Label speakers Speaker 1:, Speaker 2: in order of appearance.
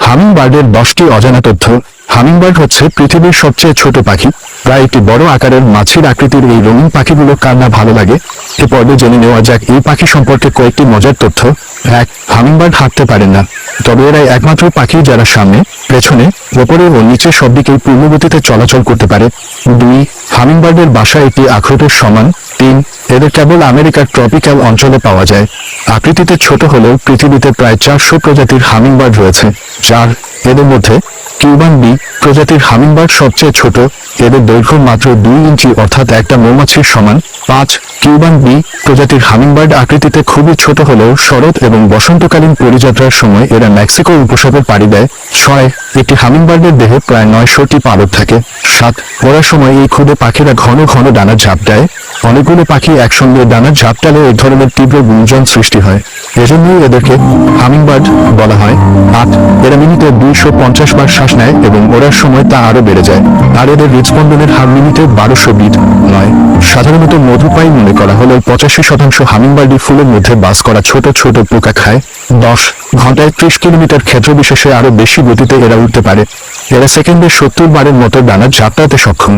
Speaker 1: হামিংবার্ডের 10টি অজানা তথ্য। হামিংবার্ড হচ্ছে পৃথিবীর সবচেয়ে ছোট পাখি। প্রায় একটি বড় আকারের মাছের আকৃতির এই রঙিন পাখিগুলো কার না ভালো লাগে। এ পর্বে জেনে নেওয়া যাক এই পাখি সম্পর্কে কয়েকটি মজার তথ্য। 1. হামিংবার্ড হাঁটতে পারে না, তবে এরাই একমাত্র পাখি যারা সামনে, পেছনে, ওপরে ও নিচে সব দিকেই পূর্ণগতিতে চলাচল করতে পারে। 2. হামিংবার্ডের বাসা একটি আখরোটের সমান। 3. এদের কেবল আমেরিকার ট্রপিক্যাল অঞ্চলে পাওয়া যায়। আকৃতিতে ছোট হলেও পৃথিবীতে প্রায় 400 প্রজাতির হামিংবার্ড রয়েছে। 4. এদের মধ্যে কিউবান বি প্রজাতির হামিংবার্ড সবচেয়ে ছোট। এদের দৈর্ঘ্য মাত্র 2 ইঞ্চি, অর্থাৎ একটা মৌমাছির সমান। 5. কিউবান বি প্রজাতির হামিংবার্ড আকৃতিতে খুবই ছোট হলেও শরৎ এবং বসন্তকালীন পরিযাত্রার সময় এরা মেক্সিকো উপসাগর পাড়ি দেয়। 6. একটি হামিংবার্ডের দেহে প্রায় 900টি পালক থাকে। 7. ওড়ার সময় এই ক্ষুদে পাখিরা ঘন ঘন ডানার ঝাঁপ দেয়। অনেকগুলো পাখি একসঙ্গে ডানার ঝাপটালে এই ধরনের তীব্র গুঞ্জন সৃষ্টি হয়, এজন্যই এদেরকে হামিংবার্ড বলা হয়। 8. এরা মিনিটে 250 বার শ্বাস নেয় এবং ওড়ার সময় তা আরো বেড়ে যায়, আর এদের হৃদস্পন্দনের হার মিনিটে 1200 বিট। 9. সাধারণত মধুপায়ী মনে করা হলেও 85% হামিংবার্ডই ফুলের মধ্যে বাস করা ছোট ছোট পোকা খায়। 10. ঘন্টায় 30 কিলোমিটার ক্ষেত্রবিশেষে আরো বেশি গতিতে এরা উঠতে পারে। এরা সেকেন্ডে 70 বারের মতো ডানার ঝাপটাতে সক্ষম।